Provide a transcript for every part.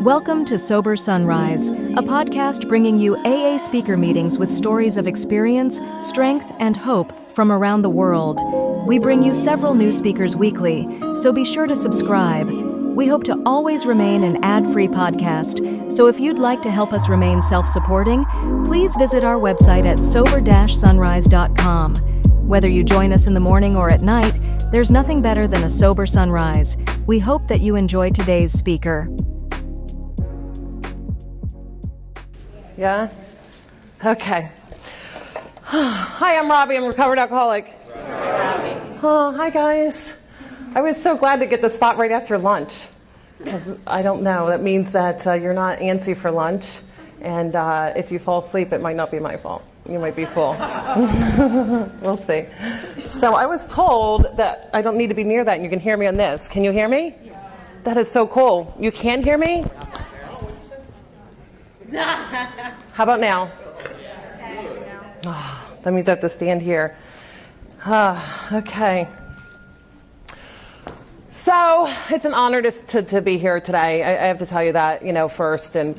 Welcome to Sober Sunrise, a podcast bringing you AA speaker meetings with stories of experience, strength, and hope from around the world. We bring you several new speakers weekly, so be sure to subscribe. We hope to always remain an ad-free podcast, so if you'd like to help us remain self-supporting, please visit our website at sober-sunrise.com. Whether you join us in the morning or at night, there's nothing better than a sober sunrise. We hope that you enjoy today's speaker. Yeah? Okay. Hi, I'm Robi. I'm a recovered alcoholic. Oh, hi, guys. I was so glad to get the spot right after lunch. I don't know. That means that you're not antsy for lunch. And if you fall asleep, it might not be my fault. You might be full. We'll see. So I was told that I don't need to be near that, and you can hear me on this. Can you hear me? Yeah. That is so cool. You can hear me? How about now? Oh, that means I have to stand here. Okay. So it's an honor to be here today. I have to tell you that, first. And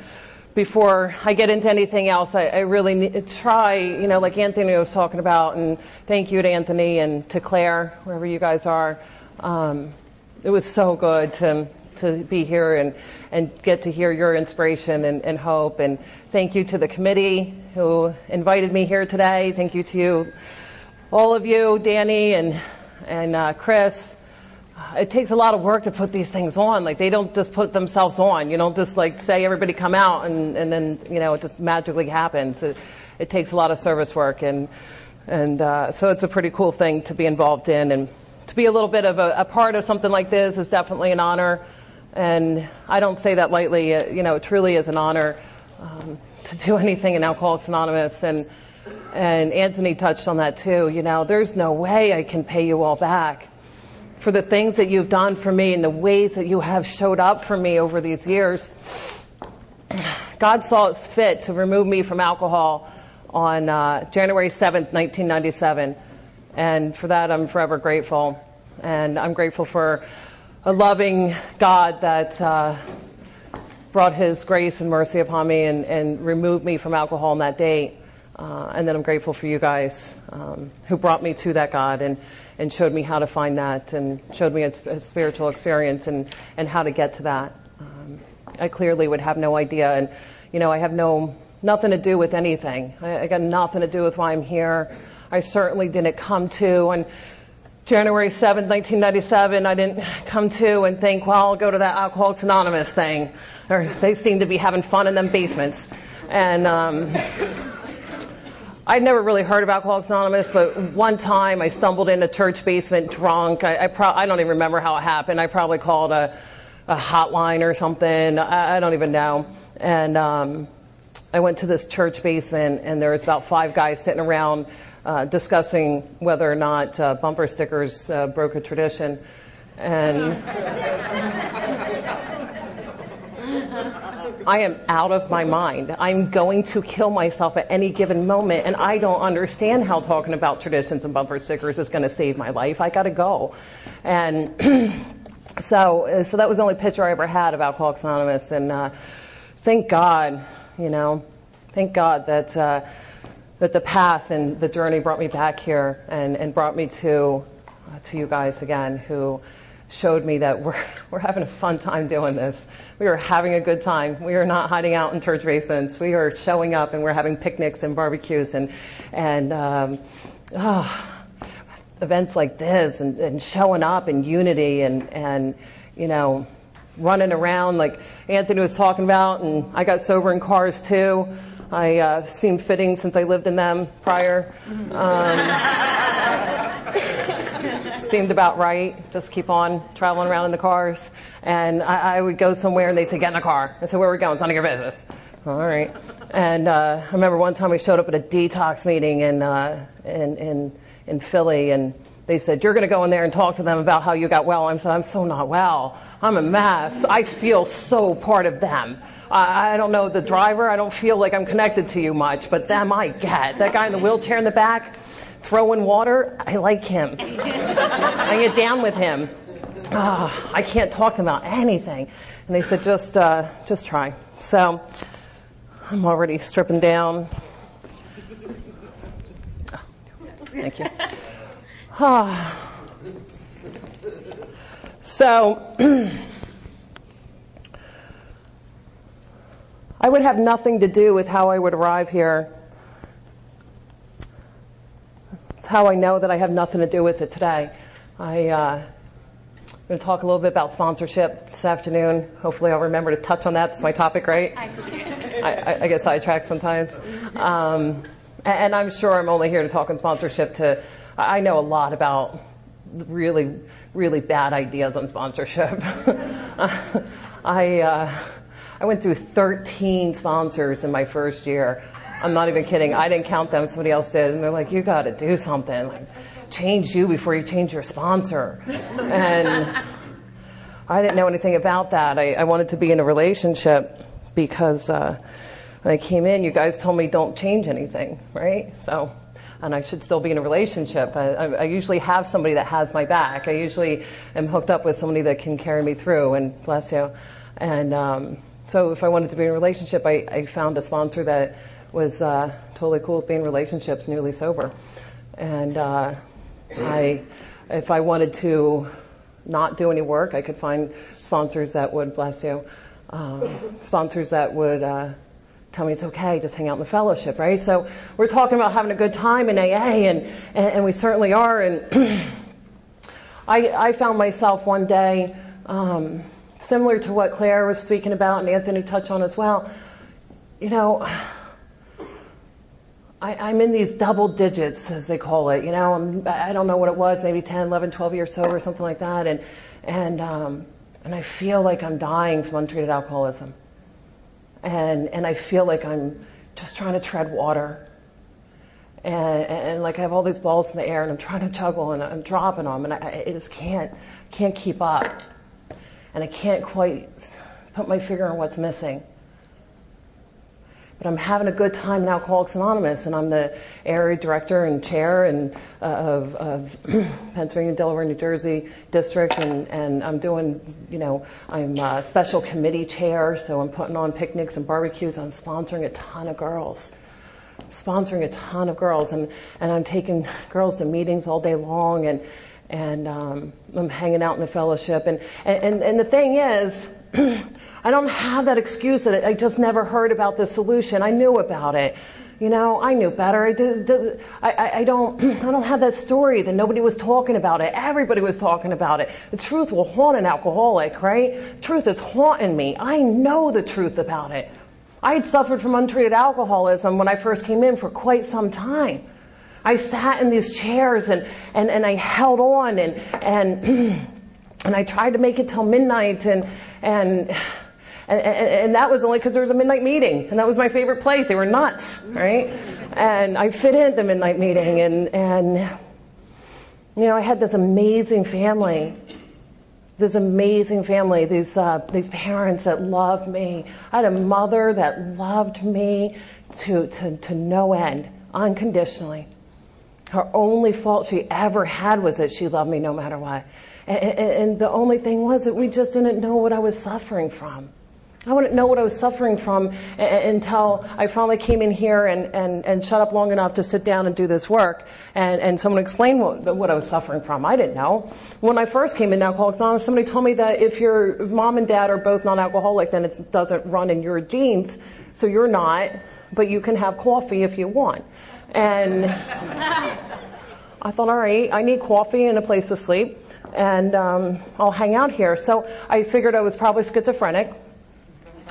before I get into anything else, I really need to try, like Anthony was talking about, and thank you to Anthony and to Claire, wherever you guys are. It was so good to be here and get to hear your inspiration and hope. And thank you to the committee who invited me here today. Thank you to you, all of you, Danny and Chris. It takes a lot of work to put these things on. Like, they don't just put themselves on. You don't just say everybody come out and then it just magically happens. It takes a lot of service work and so it's a pretty cool thing to be involved in, and to be a little bit of a part of something like this is definitely an honor. And I don't say that lightly. It truly is an honor to do anything in Alcoholics Anonymous. And Anthony touched on that too. There's no way I can pay you all back for the things that you've done for me and the ways that you have showed up for me over these years. God saw it fit to remove me from alcohol on January 7th, 1997. And for that, I'm forever grateful. And I'm grateful for a loving God that brought His grace and mercy upon me and removed me from alcohol on that date. And then I'm grateful for you guys who brought me to that God and showed me how to find that, and showed me a spiritual experience and how to get to that. I clearly would have no idea, and I have nothing to do with anything. I got nothing to do with why I'm here. I certainly didn't come to on January 7th, 1997. I didn't come to and think, well, I'll go to that Alcoholics Anonymous thing. Or they seem to be having fun in them basements. And I'd never really heard of Alcoholics Anonymous, but one time I stumbled in a church basement drunk. I don't even remember how it happened. I probably called a hotline or something. I don't even know. And I went to this church basement, and there was about 5 guys sitting around discussing whether or not bumper stickers broke a tradition. And I am out of my mind. I'm going to kill myself at any given moment, and I don't understand how talking about traditions and bumper stickers is going to save my life. I got to go. And so that was the only picture I ever had of Alcoholics Anonymous. And thank God, thank God that the path and the journey brought me back here and brought me to you guys again, who showed me that we're having a fun time doing this. We are having a good time. We are not hiding out in church basements. We are showing up, and we're having picnics and barbecues and events like this, and showing up in unity and running around like Anthony was talking about. And I got sober in cars too. I seemed fitting since I lived in them prior. Seemed about right. Just keep on traveling around in the cars. And I would go somewhere and they'd say, get in the car. I said, where are we going? It's none of your business. All right. And I remember one time we showed up at a detox meeting in Philly, and they said, you're going to go in there and talk to them about how you got well. I said, I'm so not well. I'm a mess. I feel so part of them. I don't know the driver. I don't feel like I'm connected to you much, but them I get. That guy in the wheelchair in the back, throwing water, I like him. I get down with him. I can't talk to them about anything. And they said, just try. So I'm already stripping down. Oh, thank you. So I would have nothing to do with how I would arrive here. It's how I know that I have nothing to do with it today. I'm going to talk a little bit about sponsorship this afternoon. Hopefully I'll remember to touch on that. It's my topic, right? I get sidetracked sometimes. And I'm sure I'm only here to talk on sponsorship. I know a lot about really, really bad ideas on sponsorship. I went through 13 sponsors in my first year. I'm not even kidding. I didn't count them. Somebody else did. And they're like, you got to do something. Like, change you before you change your sponsor. And I didn't know anything about that. I wanted to be in a relationship because when I came in, you guys told me don't change anything, right? So, and I should still be in a relationship. I usually have somebody that has my back. I usually am hooked up with somebody that can carry me through, and bless you. And so if I wanted to be in a relationship, I found a sponsor that was totally cool with being in relationships, newly sober. And if I wanted to not do any work, I could find sponsors that would, bless you, sponsors that would tell me it's okay, just hang out in the fellowship, right? So we're talking about having a good time in AA, and we certainly are. And I found myself one day, similar to what Claire was speaking about and Anthony touched on as well, you know, I'm in these double digits, as they call it. You know, I don't know what it was, maybe 10, 11, 12 years sober, something like that. And I feel like I'm dying from untreated alcoholism. And I feel like I'm just trying to tread water. And like I have all these balls in the air and I'm trying to juggle and I'm dropping them and I just can't keep up. And I can't quite put my finger on what's missing. But I'm having a good time in Alcoholics Anonymous, and I'm the area director and chair of Pennsylvania, Delaware, New Jersey district, and I'm doing, you know, I'm a special committee chair, so I'm putting on picnics and barbecues. I'm sponsoring a ton of girls, and I'm taking girls to meetings all day long, and I'm hanging out in the fellowship, and the thing is, I don't have that excuse that I just never heard about this solution. I knew about it. You know, I knew better. I don't have that story that nobody was talking about it. Everybody was talking about it. The truth will haunt an alcoholic, right? The truth is haunting me. I know the truth about it. I had suffered from untreated alcoholism when I first came in for quite some time. I sat in these chairs and I held on and I tried to make it till midnight and that was only because there was a midnight meeting, and that was my favorite place. They were nuts, right? And I fit into the midnight meeting, and you know, I had this amazing family, these parents that loved me. I had a mother that loved me to no end, unconditionally. Her only fault she ever had was that she loved me no matter what. And the only thing was that we just didn't know what I was suffering from. I wouldn't know what I was suffering from until I finally came in here and shut up long enough to sit down and do this work. And someone explained what I was suffering from. I didn't know. When I first came in Alcoholics Anonymous, somebody told me that if your mom and dad are both non-alcoholic, then it doesn't run in your genes. So you're not, but you can have coffee if you want. And I thought, all right, I need coffee and a place to sleep. And I'll hang out here. So I figured I was probably schizophrenic.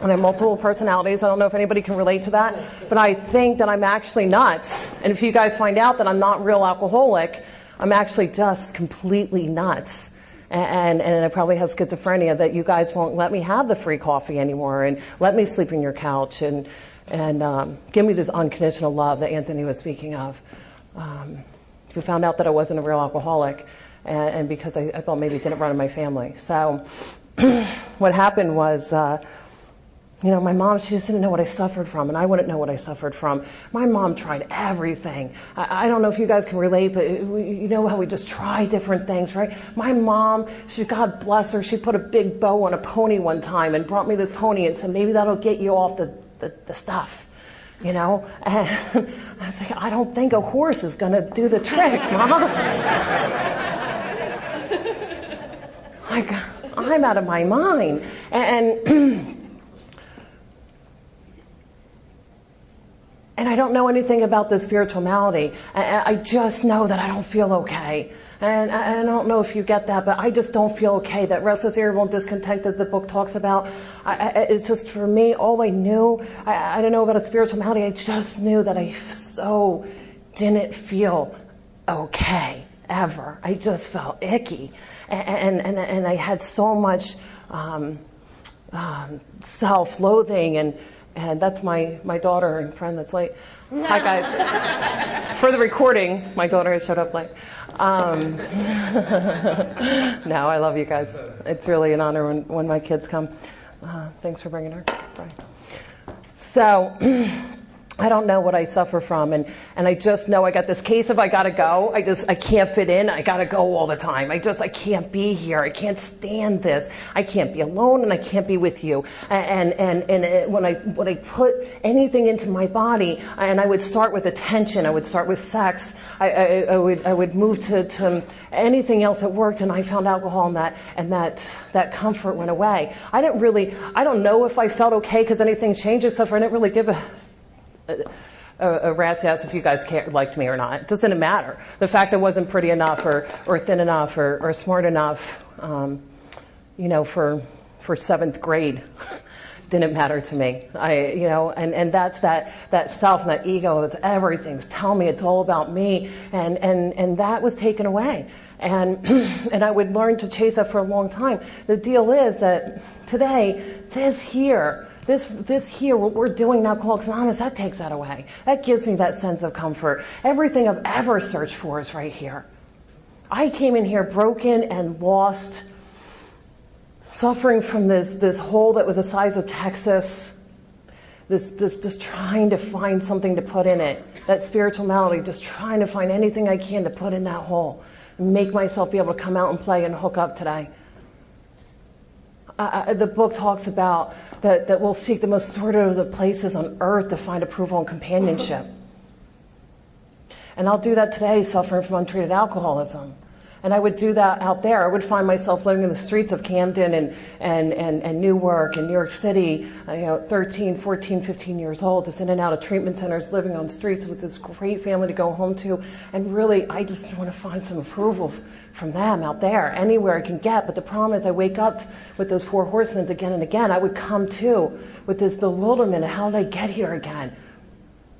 And I have multiple personalities. I don't know if anybody can relate to that. But I think that I'm actually nuts. And if you guys find out that I'm not real alcoholic, I'm actually just completely nuts. And I probably have schizophrenia that you guys won't let me have the free coffee anymore and let me sleep in your couch and give me this unconditional love that Anthony was speaking of. We found out that I wasn't a real alcoholic. And because I thought maybe it didn't run in my family. So what happened was You know, my mom, she just didn't know what I suffered from, and I wouldn't know what I suffered from. My mom tried everything. I don't know if you guys can relate, but you know how we just try different things, right? My mom, God bless her, she put a big bow on a pony one time and brought me this pony and said, maybe that'll get you off the stuff, you know? And I think, I don't think a horse is going to do the trick, Mom. Like, I'm out of my mind. And I don't know anything about this spiritual malady. I just know that I don't feel okay. And I don't know if you get that, but I just don't feel okay. That restless, irritable, and discontent that the book talks about, it's just for me, all I knew, I don't know about a spiritual malady, I just knew that I so didn't feel okay, ever. I just felt icky. And I had so much self-loathing, and that's my daughter and friend that's late. Hi, guys. For the recording, my daughter has showed up late. No, I love you guys. It's really an honor when my kids come. Thanks for bringing her. Bye. So, I don't know what I suffer from, and I just know I got this case of I gotta go. I can't fit in. I gotta go all the time. I can't be here. I can't stand this. I can't be alone, and I can't be with you. And when I put anything into my body, and I would start with attention, I would start with sex, I would move to anything else that worked, and I found alcohol, and that comfort went away. I don't know if I felt okay because anything changed or stuff. I didn't really give a rat's ass if you guys liked me or not. It doesn't matter. The fact I wasn't pretty enough or thin enough or smart enough, for seventh grade didn't matter to me. And that's that self and that ego. It's everything's tell me it's all about me. And that was taken away. And I would learn to chase that for a long time. The deal is that today, this here, what we're doing now, Alcoholics Anonymous, that takes that away. That gives me that sense of comfort. Everything I've ever searched for is right here. I came in here broken and lost, suffering from this hole that was the size of Texas, this just trying to find something to put in it. That spiritual malady, just trying to find anything I can to put in that hole and make myself be able to come out and play and hook up today. The book talks about that we'll seek the most sordid of the places on earth to find approval and companionship. And I'll do that today, suffering from untreated alcoholism. And I would do that out there. I would find myself living in the streets of Camden and Newark and New York City, 13, 14, 15 years old, just in and out of treatment centers, living on streets with this great family to go home to. And really, I just want to find some approval from them out there, anywhere I can get. But the problem is I wake up with those four horsemen again and again. I would come to with this bewilderment of how did I get here again?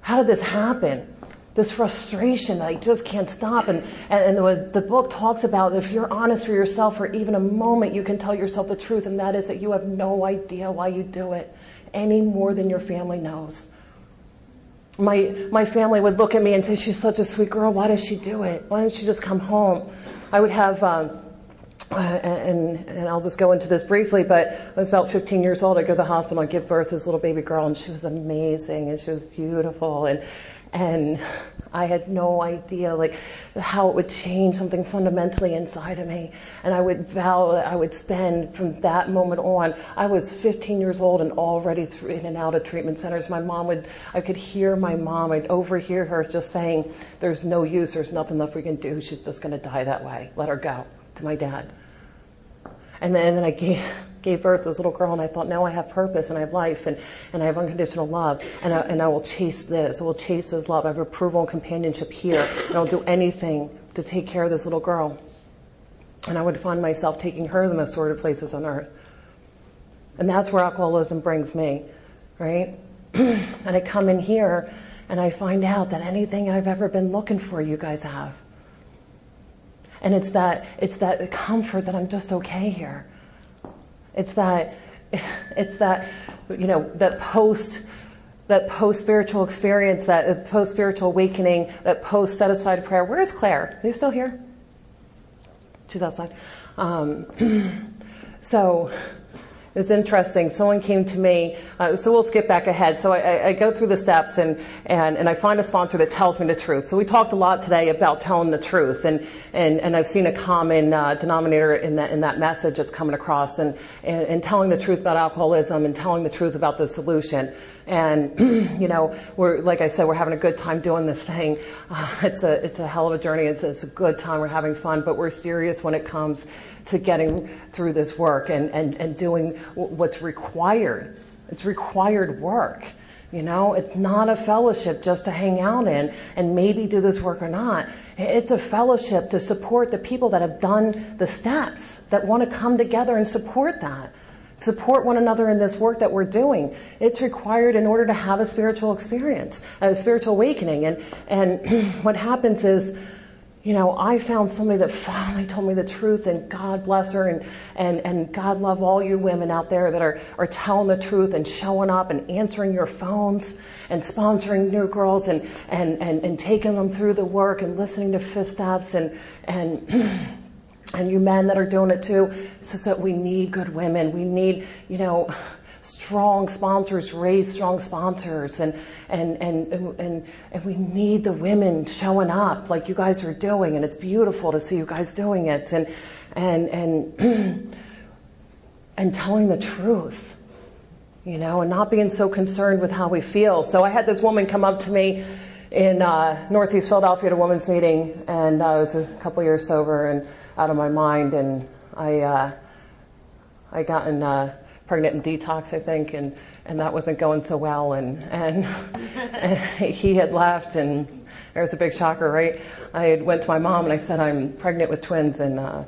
How did this happen? This frustration that I just can't stop. And the book talks about if you're honest for yourself for even a moment, you can tell yourself the truth, and that is that you have no idea why you do it any more than your family knows. My family would look at me and say, she's such a sweet girl, why does she do it? Why doesn't she just come home? I would have, and I'll just go into this briefly, but I was about 15 years old. I'd go to the hospital and give birth to this little baby girl, and she was amazing, and she was beautiful, and I had no idea how it would change something fundamentally inside of me. And I would vow that I would spend from that moment on. I was 15 years old and already in and out of treatment centers. I could hear my mom, I'd overhear her just saying, there's no use, there's nothing left we can do, she's just going to die that way. Let her go, to my dad. And then I gave birth to this little girl, and I thought, now I have purpose, and I have life, and I have unconditional love, and I will chase this. I will chase this love. I have approval and companionship here, and I'll do anything to take care of this little girl. And I would find myself taking her to the most sordid places on earth. And that's where alcoholism brings me, right? And I come in here, and I find out that anything I've ever been looking for, you guys have. And it's that comfort that I'm just okay here. It's that post-spiritual experience, that post-spiritual awakening, that post-set-aside prayer. Where is Claire? Are you still here? She's outside. So was interesting. Someone came to me, so we'll skip back ahead. So I go through the steps and I find a sponsor that tells me the truth. So we talked a lot today about telling the truth, and I've seen a common denominator in that message that's coming across, and telling the truth about alcoholism and telling the truth about the solution. And, you know, like I said, we're having a good time doing this thing. It's a hell of a journey. It's a good time. We're having fun, but we're serious when it comes to getting through this work and doing what's required. It's required work. You know, it's not a fellowship just to hang out in and maybe do this work or not. It's a fellowship to support the people that have done the steps, that want to come together and support that. Support one another in this work that we're doing. It's required in order to have a spiritual experience, a spiritual awakening. And what happens is, you know, I found somebody that finally told me the truth, and God bless her, and God love all you women out there that are telling the truth and showing up and answering your phones and sponsoring new girls and taking them through the work and listening to fifth steps and you men that are doing it too. So we need good women. We need, you know, strong sponsors, raise strong sponsors, and we need the women showing up like you guys are doing, and it's beautiful to see you guys doing it, and telling the truth, you know, and not being so concerned with how we feel. So I had this woman come up to me in Northeast Philadelphia at a women's meeting, and I was a couple years sober and out of my mind, and I gotten pregnant in detox, I think, and that wasn't going so well, and he had left, and there's a big shocker, right? I had went to my mom and I said, I'm pregnant with twins, and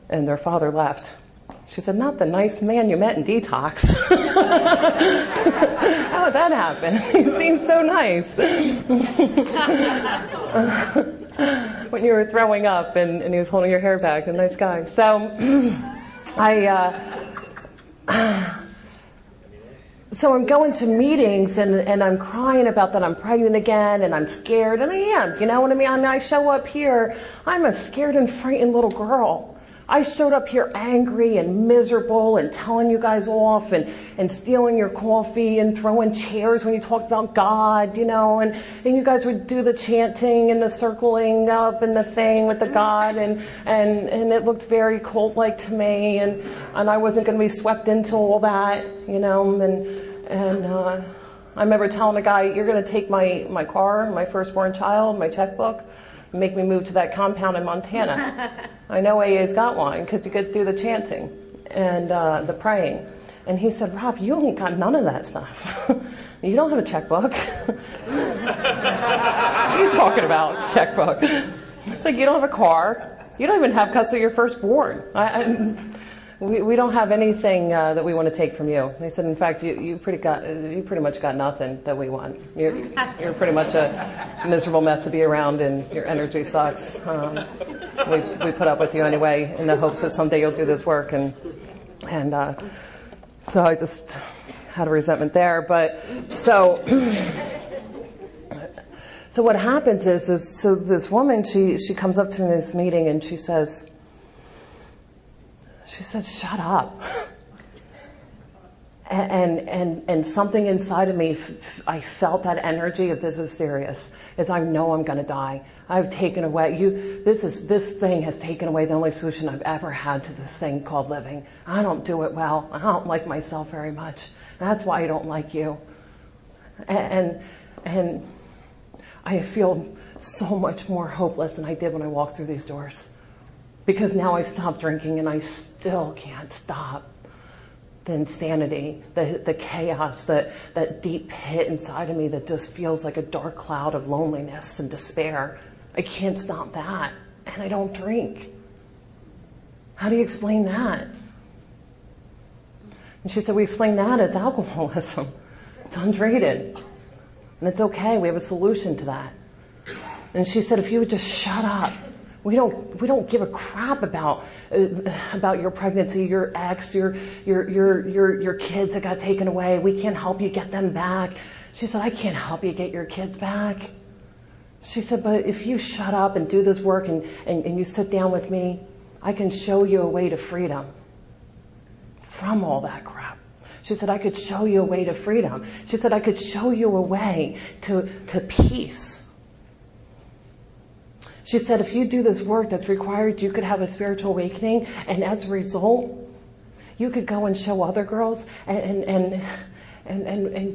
their father left. She said, not the nice man you met in detox. How would that happen? He seems so nice. When you were throwing up and he was holding your hair back, a nice guy. So So I'm going to meetings and I'm crying about that I'm pregnant again and I'm scared, and I am, you know what I mean? I show up here, I'm a scared and frightened little girl. I showed up here angry and miserable and telling you guys off and stealing your coffee and throwing chairs when you talked about God, you know, and you guys would do the chanting and the circling up and the thing with the God, and it looked very cult-like to me, and I wasn't going to be swept into all that, you know, and I remember telling a guy, you're going to take my car, my firstborn child, my checkbook, and make me move to that compound in Montana. I know AA's got one because you get through the chanting and the praying. And he said, Rob, you ain't got none of that stuff. You don't have a checkbook. He's talking about checkbook. It's like, you don't have a car. You don't even have custody of your firstborn. We don't have anything that we want to take from you. They said, in fact, you pretty much got nothing that we want. You're pretty much a miserable mess to be around, and your energy sucks. We put up with you anyway in the hopes that someday you'll do this work, and so I just had a resentment there. But so what happens is this woman, she comes up to me in this meeting and she says, shut up. And something inside of me, I felt that energy of this is serious, is I know I'm going to die. I've taken away, this thing has taken away the only solution I've ever had to this thing called living. I don't do it well. I don't like myself very much. That's why I don't like you. And I feel so much more hopeless than I did when I walked through these doors. Because now I stopped drinking and I still can't stop. The insanity, the chaos, that deep pit inside of me that just feels like a dark cloud of loneliness and despair. I can't stop that. And I don't drink. How do you explain that? And she said, we explain that as alcoholism. It's undreated. And it's okay. We have a solution to that. And she said, if you would just shut up. We don't give a crap about your pregnancy, your ex, your kids that got taken away. We can't help you get them back. She said, I can't help you get your kids back. She said, but if you shut up and do this work and you sit down with me, I can show you a way to freedom. from all that crap. She said, I could show you a way to freedom. She said, I could show you a way to peace. She said, if you do this work that's required, you could have a spiritual awakening, and as a result, you could go and show other girls, and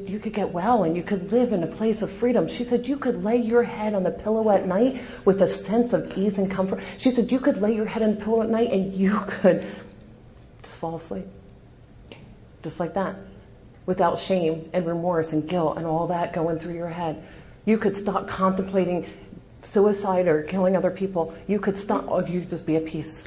you could get well, and you could live in a place of freedom. She said, you could lay your head on the pillow at night with a sense of ease and comfort. She said, you could lay your head on the pillow at night, and you could just fall asleep. Just like that. Without shame and remorse and guilt and all that going through your head. You could stop contemplating suicide or killing other people. You could stop, you could just be at peace.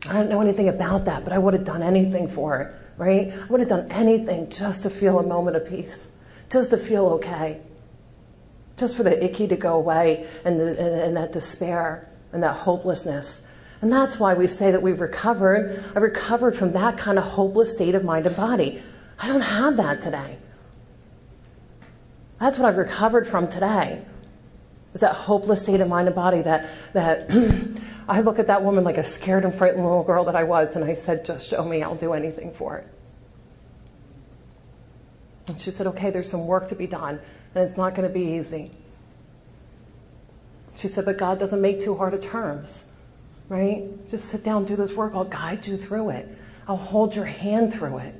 I don't know anything about that, but I would have done anything for it, right? I would have done anything just to feel a moment of peace. Just to feel okay. Just for the icky to go away and that despair and that hopelessness. And that's why we say that we've recovered. I recovered from that kind of hopeless state of mind and body. I don't have that today. That's what I've recovered from today. Is that hopeless state of mind and body that I look at that woman like a scared and frightened little girl that I was, and I said, just show me, I'll do anything for it. And she said, okay, there's some work to be done, and it's not going to be easy. She said, but God doesn't make too hard of terms. Right? Just sit down, do this work. I'll guide you through it. I'll hold your hand through it.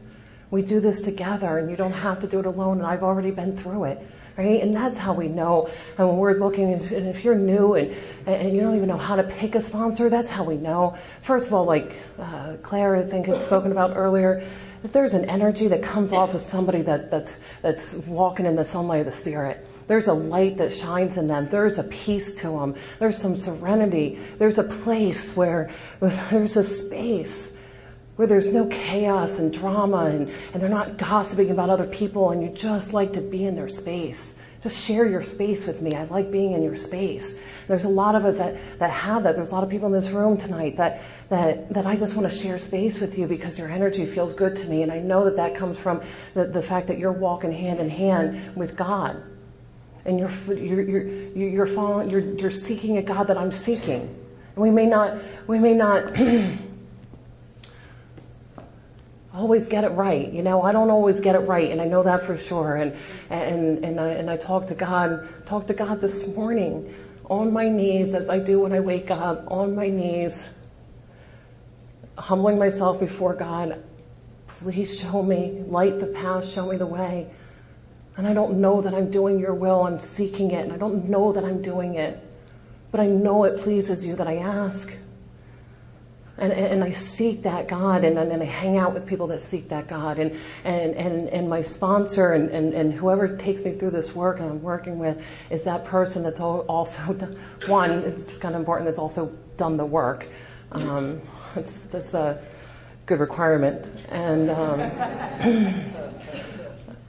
We do this together, and you don't have to do it alone, and I've already been through it. Right? And that's how we know. And when we're looking, and if you're new and you don't even know how to pick a sponsor, that's how we know. First of all, like Claire, I think, had spoken about earlier, if there's an energy that comes off of somebody that's walking in the sunlight of the Spirit, there's a light that shines in them. There's a peace to them. There's some serenity. There's a place where there's a space where there's no chaos and drama and they're not gossiping about other people, and you just like to be in their space. Just share your space with me. I like being in your space. There's a lot of us that have that. There's a lot of people in this room tonight that I just want to share space with you because your energy feels good to me, and I know that comes from the fact that you're walking hand in hand with God. And you're seeking a God that I'm seeking. And we may not always get it right. You know, I don't always get it right, and I know that for sure. And I talk to God this morning on my knees, as I do when I wake up, on my knees, humbling myself before God. Please show me, light the path, show me the way. And I don't know that I'm doing your will. I'm seeking it. And I don't know that I'm doing it. But I know it pleases you that I ask. And I seek that God. And I hang out with people that seek that God. And my sponsor and whoever takes me through this work and I'm working with is that person that's also done, one, it's kind of important, that's also done the work. That's a good requirement.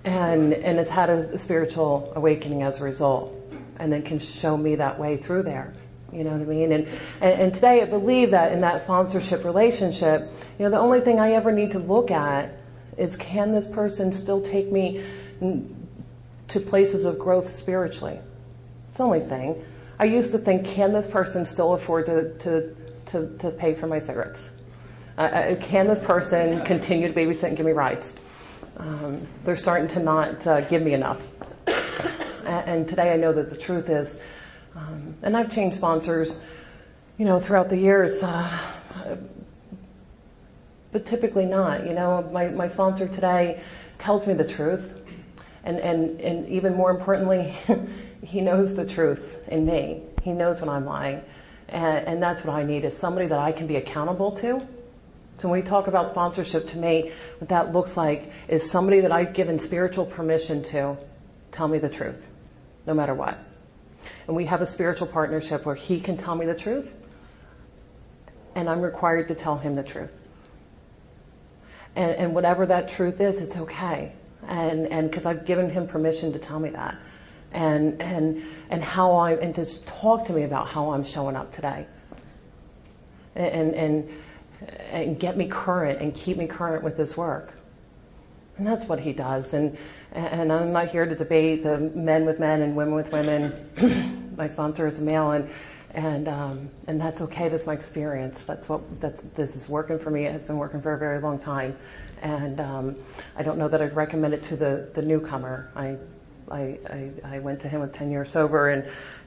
And it's had a spiritual awakening as a result, and then can show me that way through there. You know what I mean? And today I believe that in that sponsorship relationship, you know, the only thing I ever need to look at is, can this person still take me to places of growth spiritually? It's the only thing. I used to think, can this person still afford to pay for my cigarettes? Can this person continue to babysit and give me rides? They're starting to not give me enough. And today I know that the truth is, and I've changed sponsors, you know, throughout the years, but typically not. You know, my sponsor today tells me the truth, and even more importantly, he knows the truth in me. He knows when I'm lying, and that's what I need, is somebody that I can be accountable to. So when we talk about sponsorship, to me, what that looks like is somebody that I've given spiritual permission to tell me the truth, no matter what. And we have a spiritual partnership where he can tell me the truth, and I'm required to tell him the truth. And whatever that truth is, it's okay. And because I've given him permission to tell me that. And to talk to me about how I'm showing up today. And get me current and keep me current with this work. And that's what he does. And I'm not here to debate the men with men and women with women. My sponsor is a male, And that's okay. That's my experience. This is working for me. It has been working for a very long time. And I don't know that I'd recommend it to the newcomer. I went to him with 10 years sober,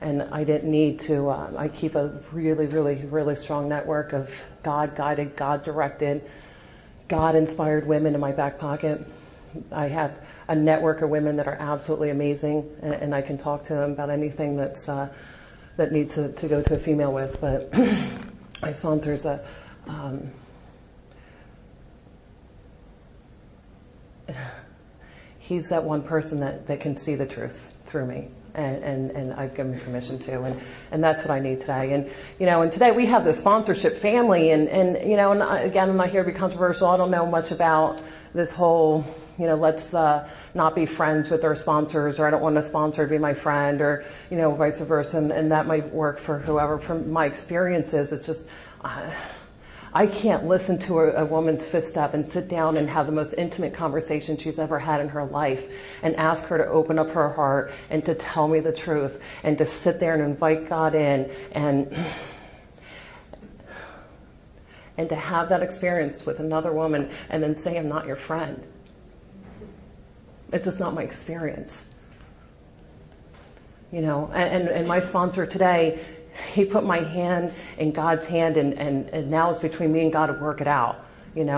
and I didn't need to. I keep a really, really, really strong network of God-guided, God-directed, God-inspired women in my back pocket. I have a network of women that are absolutely amazing, and I can talk to them about anything that needs to go to a female with. But my sponsor is he's that one person that can see the truth through me, and I've given permission to, and that's what I need today. And today we have the sponsorship family, and again, I'm not here to be controversial. I don't know much about this whole, let's not be friends with our sponsors, or I don't want a sponsor to be my friend, or vice versa, and that might work for whoever. From my experiences, it's just I can't listen to a woman's fifth step and sit down and have the most intimate conversation she's ever had in her life and ask her to open up her heart and to tell me the truth and to sit there and invite God in and to have that experience with another woman and then say, I'm not your friend. It's just not my experience. And my sponsor today, he put my hand in God's hand, and now it's between me and God to work it out, and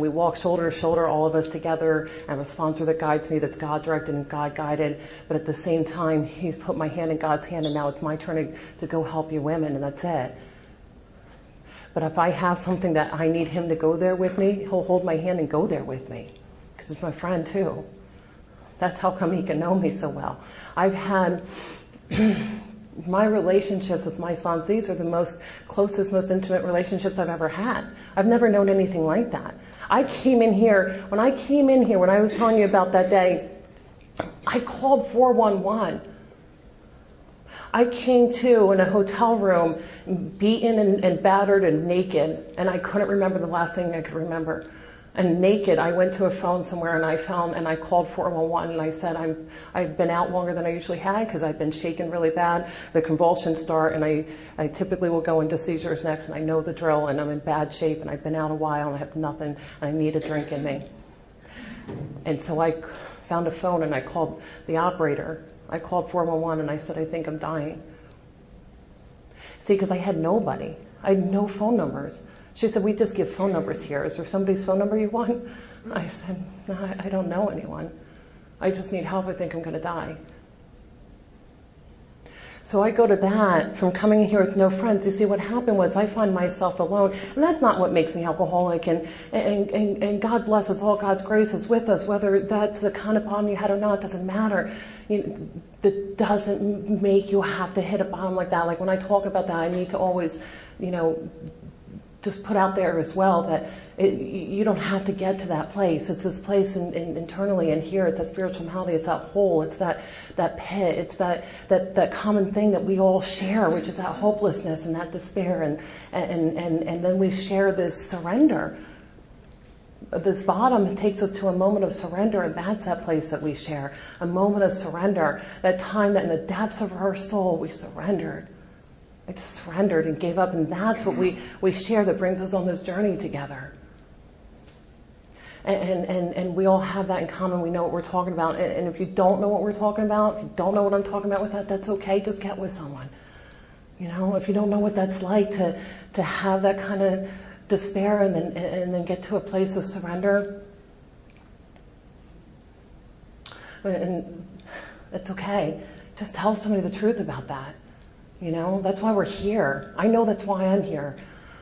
we walk shoulder to shoulder, all of us together. I have a sponsor that guides me, that's God directed and God guided, but at the same time, he's put my hand in God's hand, and now it's my turn to go help you women, and that's it. But if I have something that I need him to go there with me, he'll hold my hand and go there with me, because it's my friend too. That's how come he can know me so well. I've had my relationships with my sponsees are the closest, most intimate relationships I've ever had. I've never known anything like that. When I came in here, when I was telling you about that day, I called 411. I came to in a hotel room, beaten and battered and naked, and I couldn't remember the last thing I could remember. And naked, I went to a phone somewhere and I called 411 and I said, I've been out longer than I usually had because I've been shaken really bad. The convulsions start and I typically will go into seizures next, and I know the drill, and I'm in bad shape and I've been out a while and I have nothing and I need a drink in me. And so I found a phone and I called the operator. I called 411 and I said, I think I'm dying. See, because I had nobody. I had no phone numbers. She said, we just give phone numbers here. Is there somebody's phone number you want? I said, no, I don't know anyone. I just need help. I think I'm going to die. So I go to that from coming here with no friends. You see, what happened was I find myself alone. And that's not what makes me alcoholic. And God bless us all. God's grace is with us. Whether that's the kind of problem you had or not, doesn't matter. That doesn't make you have to hit a bottom like that. Like when I talk about that, I need to always, just put out there as well that you don't have to get to that place. It's this place internally, and here it's that spiritual malady. It's that hole. It's that pit. It's that common thing that we all share, which is that hopelessness and that despair, and then we share this surrender. This bottom takes us to a moment of surrender, and that's that place that we share. A moment of surrender. That time that in the depths of our soul we surrendered. I surrendered and gave up, and that's what we share that brings us on this journey together. And we all have that in common. We know what we're talking about. And if you don't know what we're talking about, if you don't know what I'm talking about with that, that's okay. Just get with someone. If you don't know what that's like to have that kind of despair and then get to a place of surrender, and it's okay. Just tell somebody the truth about that. That's why we're here. I know that's why I'm here.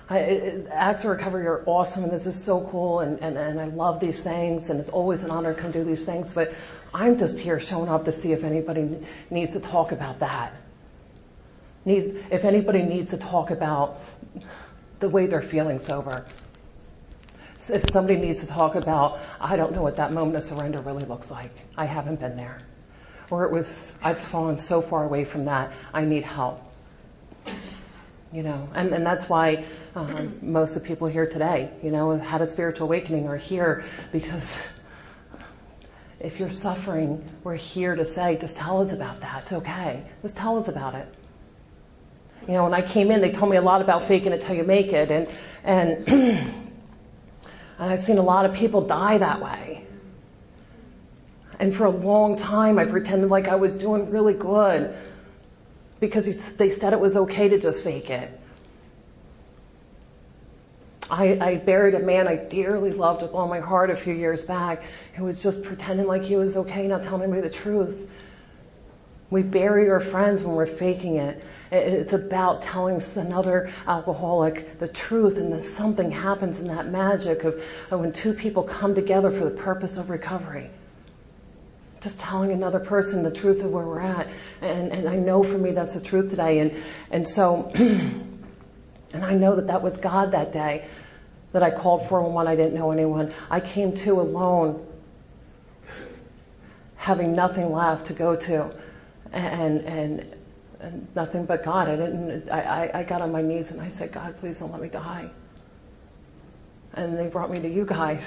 Acts of Recovery are awesome, and this is so cool, and I love these things, and it's always an honor to come do these things, but I'm just here showing up to see if anybody needs to talk about that. If anybody needs to talk about the way they're feeling sober. If somebody needs to talk about, I don't know what that moment of surrender really looks like. I haven't been there. Or I've fallen so far away from that, I need help. And that's why most of the people here today, who had a spiritual awakening, are here because If you're suffering, we're here to say, just tell us about that. It's okay. Just tell us about it. You know, when I came in, they told me a lot about faking it till you make it. And and I've seen a lot of people die that way. And for a long time, I pretended like I was doing really good because they said it was okay to just fake it. I buried a man I dearly loved with all my heart a few years back who was just pretending like he was okay, not telling anybody the truth. We bury our friends when we're faking it. It's about telling another alcoholic the truth, and then something happens in that magic of when two people come together for the purpose of recovery. Just telling another person the truth of where we're at. And I know for me that's the truth today. And so, and I know that was God that day that I called 411. I didn't know anyone. I came to alone, having nothing left to go to, and nothing but God. I got on my knees and I said, God, please don't let me die. And they brought me to you guys.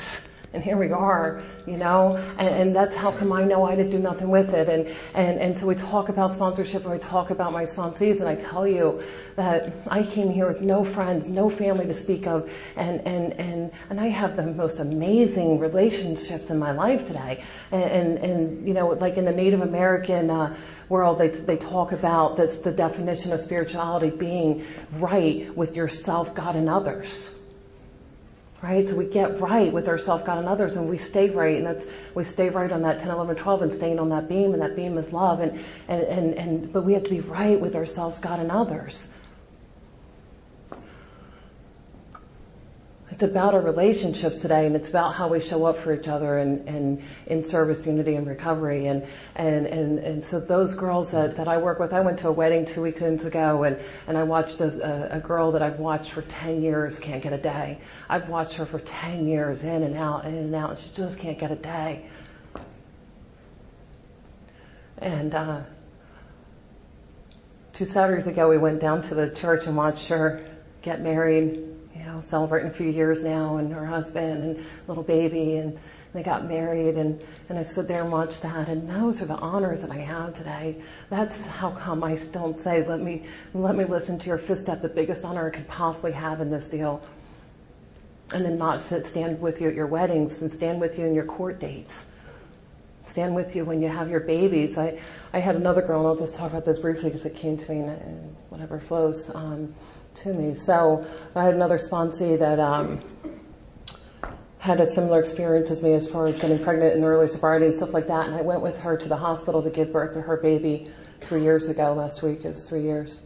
And here we are, you know, and that's how come I know I did do nothing with it. And so we talk about sponsorship and we talk about my sponsees, and I tell you that I came here with no friends, no family to speak of, and I have the most amazing relationships in my life today. And you know, like in the Native American world, they talk about this, the definition of spirituality being right with yourself, God, and others. Right? So we get right with ourselves, God, and others, and we stay right, and we stay right on that 10, 11, 12, and staying on that beam, and that beam is love, but we have to be right with ourselves, God, and others. It's about our relationships today, and it's about how we show up for each other and in service, unity, and recovery. And so those girls that I work with, I went to a wedding 2 weekends ago, and I watched a girl that I've watched for 10 years can't get a day. I've watched her for 10 years, in and out, and she just can't get a day. And 2 Saturdays ago, we went down to the church and watched her get married. You know, celebrating a few years now, and her husband and little baby, and they got married, and I stood there and watched that, and those are the honors that I have today. That's how come I don't say, let me listen to your fifth step, the biggest honor I could possibly have in this deal, and then not stand with you at your weddings, and stand with you in your court dates, stand with you when you have your babies. I had another girl, and I'll just talk about this briefly because it came to me and whatever flows to me. So I had another sponsee that had a similar experience as me as far as getting pregnant and early sobriety and stuff like that. And I went with her to the hospital to give birth to her baby 3 years ago. Last week, it was 3 years.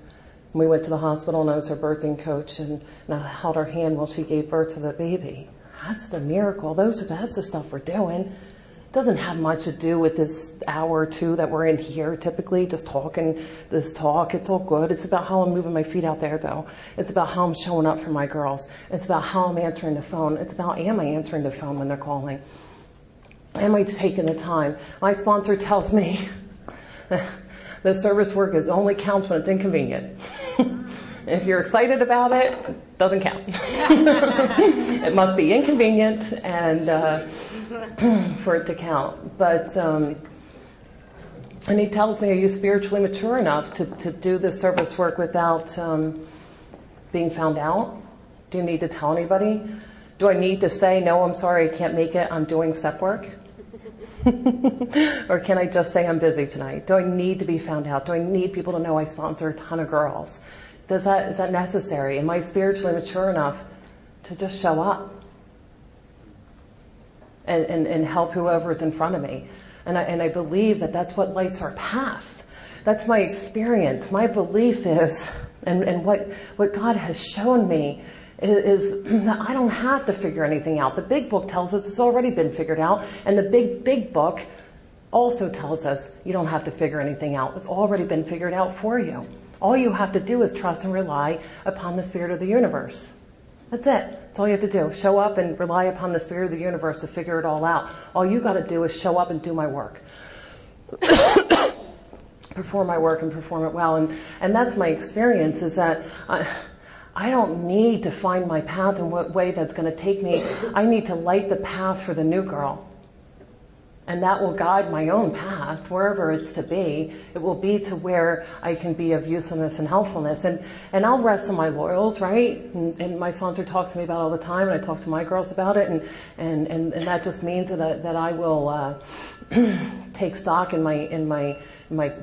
And we went to the hospital, and I was her birthing coach, and I held her hand while she gave birth to the baby. That's the miracle. That's the stuff we're doing. It doesn't have much to do with this hour or two that we're in here, typically just talking this talk. It's all good. It's about how I'm moving my feet out there, though. It's about how I'm showing up for my girls. It's about how I'm answering the phone. It's about, am I answering the phone when they're calling? Am I taking the time? My sponsor tells me the service work only counts when it's inconvenient. If you're excited about it, it doesn't count. It must be inconvenient and for it to count. But and he tells me, are you spiritually mature enough to do this service work without being found out? Do you need to tell anybody? Do I need to say, no, I'm sorry, I can't make it, I'm doing step work? Or can I just say I'm busy tonight? Do I need to be found out? Do I need people to know I sponsor a ton of girls? Is that necessary? Am I spiritually mature enough to just show up and help whoever's in front of me? And I believe that's what lights our path. That's my experience. My belief is, and what God has shown me is that I don't have to figure anything out. The big book tells us it's already been figured out, and the big book also tells us you don't have to figure anything out. It's already been figured out for you. All you have to do is trust and rely upon the Spirit of the universe. That's it. That's all you have to do. Show up and rely upon the Spirit of the universe to figure it all out. All you got to do is show up and do my work. Perform my work and perform it well. And that's my experience, is that I don't need to find my path and what way that's going to take me. I need to light the path for the new girl. And that will guide my own path, wherever it's to be. It will be to where I can be of usefulness and helpfulness. And I'll rest on my laurels, right? And my sponsor talks to me about it all the time, and I talk to my girls about it, and that just means that I will take stock in my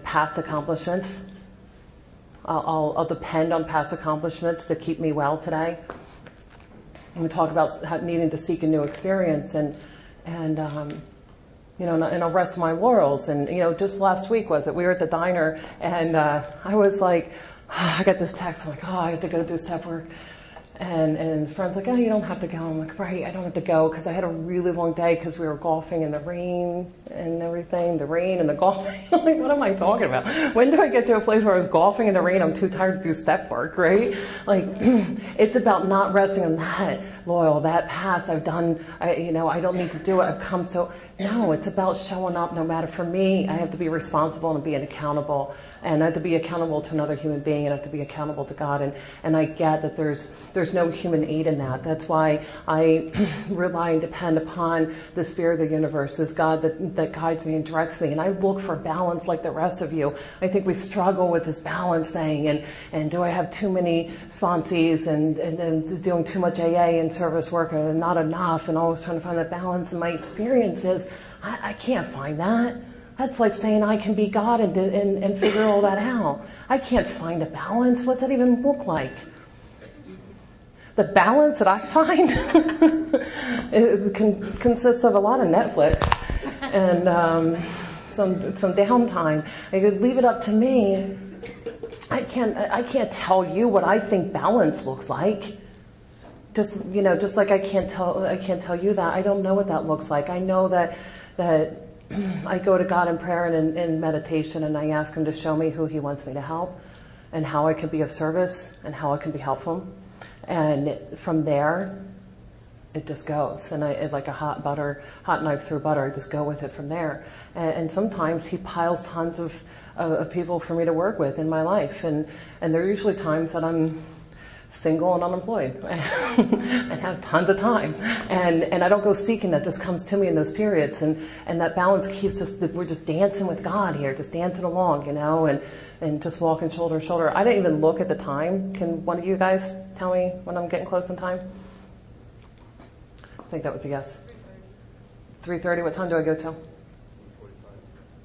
past accomplishments. I'll depend on past accomplishments to keep me well today. And we talk about needing to seek a new experience, and I'll rest my laurels. And, just last week we were at the diner, and I was like, I got this text, I'm like, I have to go do step work. And friend's like, you don't have to go. I'm like, right, I don't have to go, because I had a really long day because we were golfing in the rain and everything, the rain and the golfing. I'm like, what am I talking about? When do I get to a place where I was golfing in the rain? I'm too tired to do step work, right? Like, it's about not resting on that loyal, that past I've done, I don't need to do it. I've come so, no, it's about showing up no matter. For me, I have to be responsible and being accountable. And I have to be accountable to another human being, and I have to be accountable to God. And I get that there's no human aid in that. That's why I rely and depend upon the Spirit of the universe, this God that guides me and directs me. And I look for balance like the rest of you. I think we struggle with this balance thing. And do I have too many sponsees and doing too much AA and service work and not enough, and always trying to find that balance. And my experience is I can't find that. That's like saying I can be God and figure all that out. I can't find a balance. What's that even look like? The balance that I find consists of a lot of Netflix and some downtime. I could leave it up to me. I can't tell you what I think balance looks like. Just like I can't tell you that. I don't know what that looks like. I know that I go to God in prayer and in meditation, and I ask Him to show me who He wants me to help and how I can be of service and how I can be helpful. And from there, it just goes. And it's like a hot knife through butter. I just go with it from there. And sometimes He piles tons of people for me to work with in my life. And there are usually times that I'm single and unemployed and have tons of time. And I don't go seeking, that just comes to me in those periods. And that balance keeps us, we're just dancing with God here, just dancing along, and just walking shoulder to shoulder. I didn't even look at the time. Can one of you guys tell me when I'm getting close in time? I think that was a yes. 3:30. What time do I go till?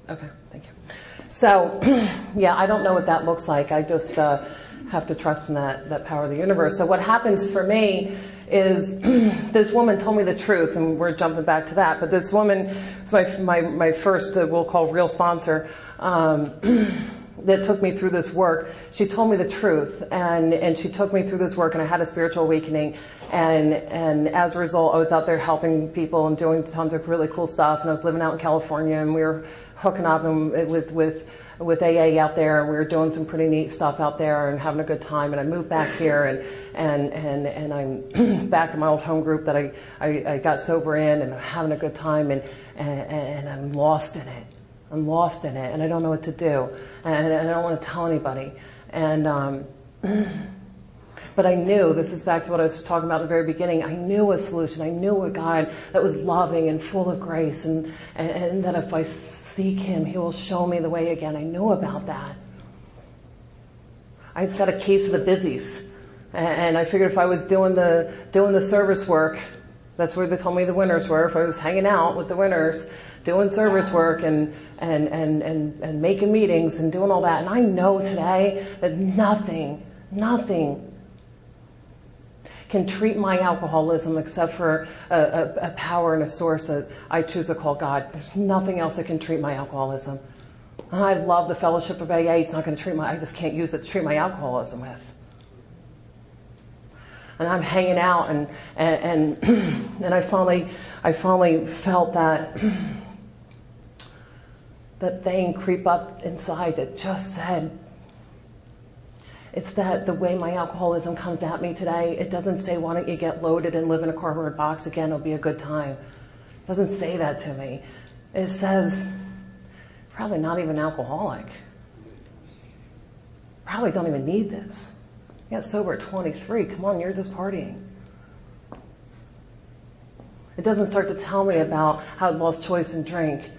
Okay, thank you. So, yeah, I don't know what that looks like. I just have to trust in that power of the universe. So what happens for me is this woman told me the truth, and we're jumping back to that. But this woman is my first, we'll call real sponsor, that took me through this work. She told me the truth, and she took me through this work, and I had a spiritual awakening. And as a result, I was out there helping people and doing tons of really cool stuff. And I was living out in California, and we were hooking up with AA out there, and we were doing some pretty neat stuff out there and having a good time. And I moved back here, and I'm back in my old home group that I got sober in, and I'm having a good time, and I'm lost in it. I'm lost in it, and I don't know what to do, and I don't want to tell anybody. And but I knew, this is back to what I was talking about at the very beginning, I knew a solution. I knew a God that was loving and full of grace, and that if I seek Him, He will show me the way again. I knew about that. I just got a case of the busies, and I figured if I was doing the service work, that's where they told me the winners were. If I was hanging out with the winners, doing service work and making meetings and doing all that, and I know today that nothing can treat my alcoholism except for a power and a source that I choose to call God. There's nothing else that can treat my alcoholism. And I love the fellowship of AA. It's not going to treat I just can't use it to treat my alcoholism with. And I'm hanging out, and I finally felt that thing creep up inside that just said, it's that the way my alcoholism comes at me today, it doesn't say, why don't you get loaded and live in a cardboard box again, it'll be a good time. It doesn't say that to me. It says, probably not even alcoholic. Probably don't even need this. You got sober at 23, come on, you're just partying. It doesn't start to tell me about how it lost choice in drink.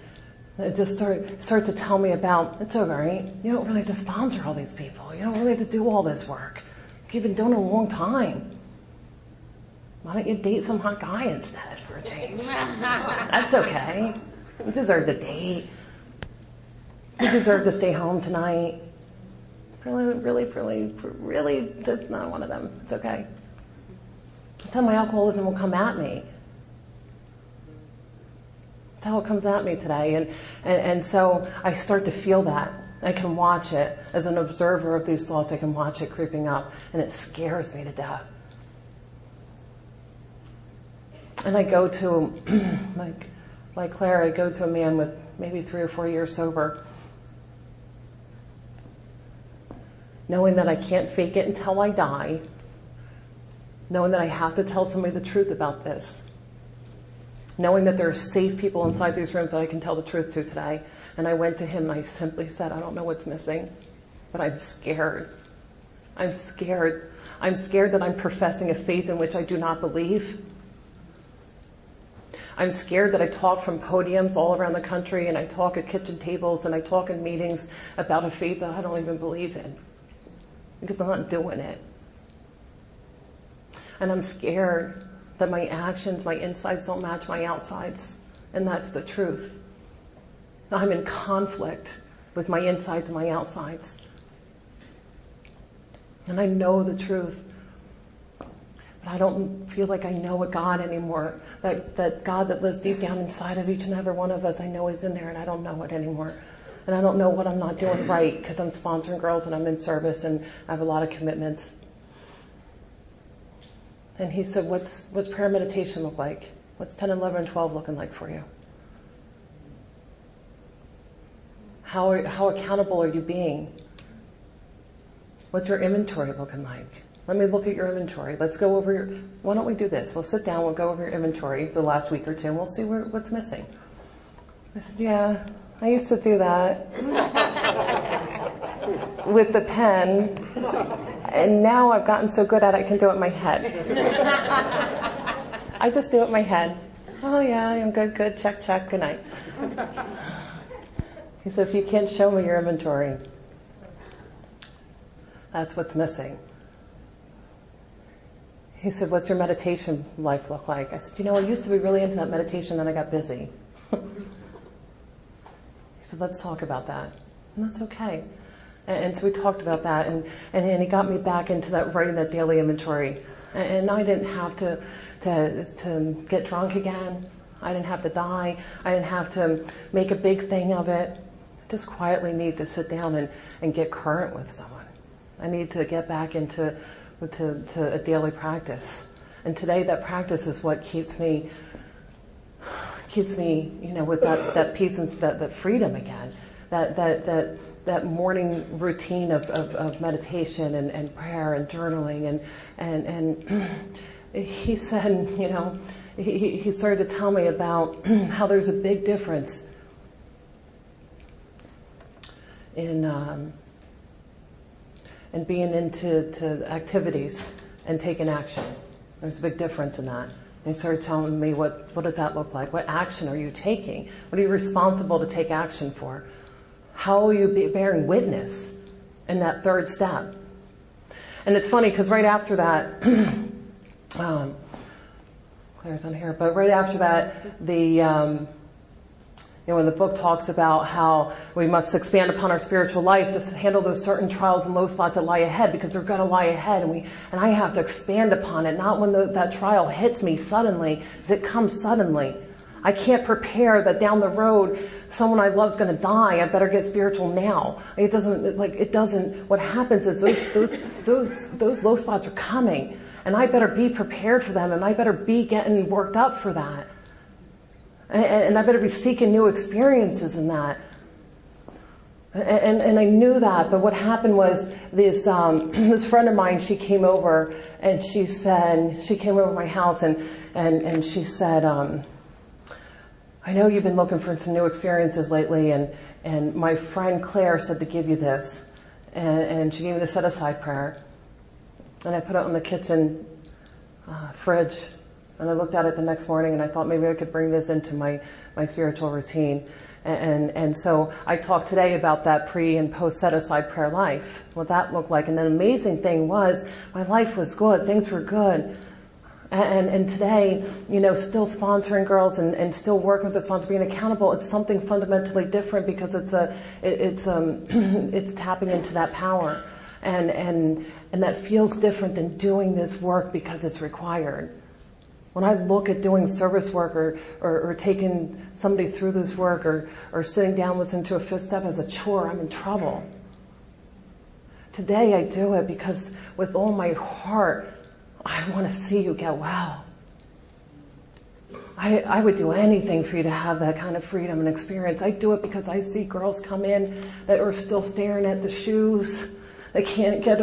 It just starts to tell me about, it's all right. You don't really have to sponsor all these people. You don't really have to do all this work. You've been doing it a long time. Why don't you date some hot guy instead for a change? That's okay. You deserve to date. You deserve to stay home tonight. Really, just not one of them. It's okay. That's how my alcoholism will come at me. That's how it comes at me today. And so I start to feel that. I can watch it. As an observer of these thoughts, I can watch it creeping up, and it scares me to death. And I go to, like Claire, I go to a man with maybe 3 or 4 years sober, knowing that I can't fake it until I die, knowing that I have to tell somebody the truth about this, knowing that there are safe people inside these rooms that I can tell the truth to today. And I went to him and I simply said, I don't know what's missing, but I'm scared. I'm scared. I'm scared that I'm professing a faith in which I do not believe. I'm scared that I talk from podiums all around the country, and I talk at kitchen tables, and I talk in meetings about a faith that I don't even believe in, because I'm not doing it. And I'm scared that my actions, my insides don't match my outsides, and that's the truth. I'm in conflict with my insides and my outsides. And I know the truth. But I don't feel like I know a God anymore. That God that lives deep down inside of each and every one of us, I know is in there, and I don't know it anymore. And I don't know what I'm not doing right, because I'm sponsoring girls and I'm in service and I have a lot of commitments. And he said, what's prayer meditation look like? What's 10, 11, and 12 looking like for you? How accountable are you being? What's your inventory looking like? Let me look at your inventory. Let's go over why don't we do this? We'll sit down, we'll go over your inventory the last week or two, and we'll see what's missing. I said, yeah, I used to do that with the pen, and now I've gotten so good at it, I can do it in my head. I just do it in my head. Oh yeah, I'm good, check, good night. He said, if you can't show me your inventory, that's what's missing. He said, what's your meditation life look like? I said, I used to be really into that meditation, and I got busy. He said, let's talk about that. And that's okay. And so we talked about that, and he got me back into that writing that daily inventory. And I didn't have to get drunk again. I didn't have to die. I didn't have to make a big thing of it. I just quietly need to sit down and get current with someone. I need to get back into a daily practice. And today that practice is what keeps me with that peace and that freedom again. That morning routine of meditation and prayer and journaling and he said, he started to tell me about how there's a big difference in being into activities and taking action. There's a big difference in that. And he started telling me what does that look like? What action are you taking? What are you responsible to take action for? How are you bearing witness in that third step? And it's funny because right after that, Claire's on here, but right after that, when the book talks about how we must expand upon our spiritual life to handle those certain trials and low spots that lie ahead, because they're going to lie ahead, and I have to expand upon it, not when that trial hits me suddenly, because it comes suddenly. I can't prepare that down the road someone I love is going to die. I better get spiritual now. It doesn't. What happens is those low spots are coming, and I better be prepared for them, and I better be getting worked up for that. And I better be seeking new experiences in that. And I knew that, but what happened was this friend of mine, she came over and she came over to my house and she said, I know you've been looking for some new experiences lately, and my friend Claire said to give you this. And she gave me the set-aside prayer. And I put it on the kitchen fridge And I looked at it the next morning and I thought maybe I could bring this into my spiritual routine. And so I talked today about that pre and post set aside prayer life, what that looked like. And the amazing thing was my life was good. Things were good. And today, still sponsoring girls and still working with the sponsor, being accountable, it's something fundamentally different because it's tapping into that power. And that feels different than doing this work because it's required. When I look at doing service work or taking somebody through this work or sitting down listening to a fifth step as a chore, I'm in trouble. Today I do it because with all my heart, I want to see you get well. I would do anything for you to have that kind of freedom and experience. I do it because I see girls come in that are still staring at the shoes. They can't get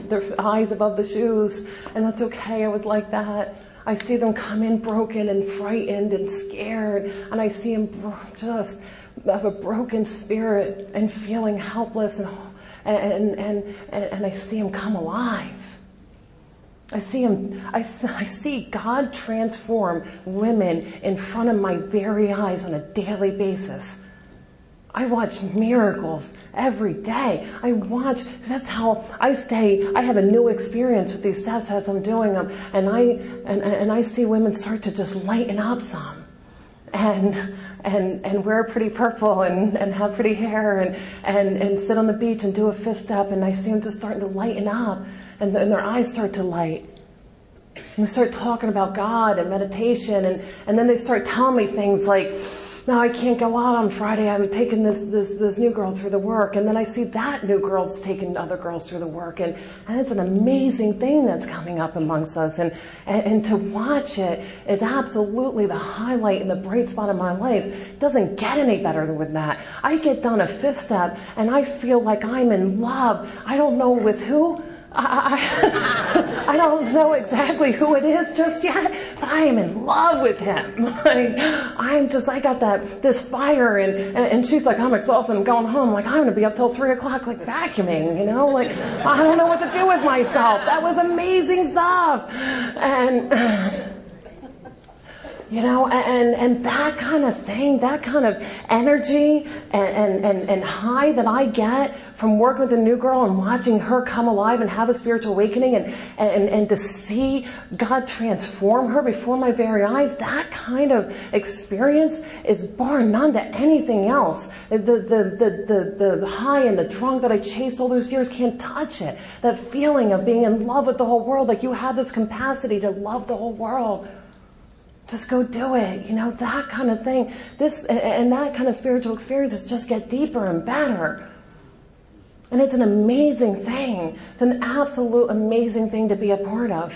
their eyes above the shoes. And that's okay. I was like that. I see them come in broken and frightened and scared. And I see them just have a broken spirit and feeling helpless. And I see them come alive. I see God transform women in front of my very eyes on a daily basis. I watch miracles every day. That's how I have a new experience with these tests as I'm doing them. And I see women start to just lighten up some. And wear pretty purple and have pretty hair and sit on the beach and do a fifth step, and I see them just starting to lighten up. And their eyes start to light. And they start talking about God and meditation, and then they start telling me things like, no, I can't go out on Friday. I'm taking this new girl through the work. And then I see that new girl's taking other girls through the work. And it's an amazing thing that's coming up amongst us. And to watch it is absolutely the highlight and the bright spot of my life. It doesn't get any better than that. I get done a fifth step and I feel like I'm in love. I don't know with who. I don't know exactly who it is just yet, but I am in love with him. I got this fire, and she's like, I'm exhausted, I'm going home. Like, I'm going to be up till 3 o'clock, like vacuuming, I don't know what to do with myself. That was amazing stuff. And that kind of thing, that kind of energy and high that I get from working with a new girl and watching her come alive and have a spiritual awakening and to see God transform her before my very eyes, that kind of experience is bar none to anything else. The high and the drunk that I chased all those years can't touch it. That feeling of being in love with the whole world, like you have this capacity to love the whole world. Just go do it, that kind of thing. And that kind of spiritual experiences just get deeper and better. And it's an amazing thing. It's an absolute amazing thing to be a part of.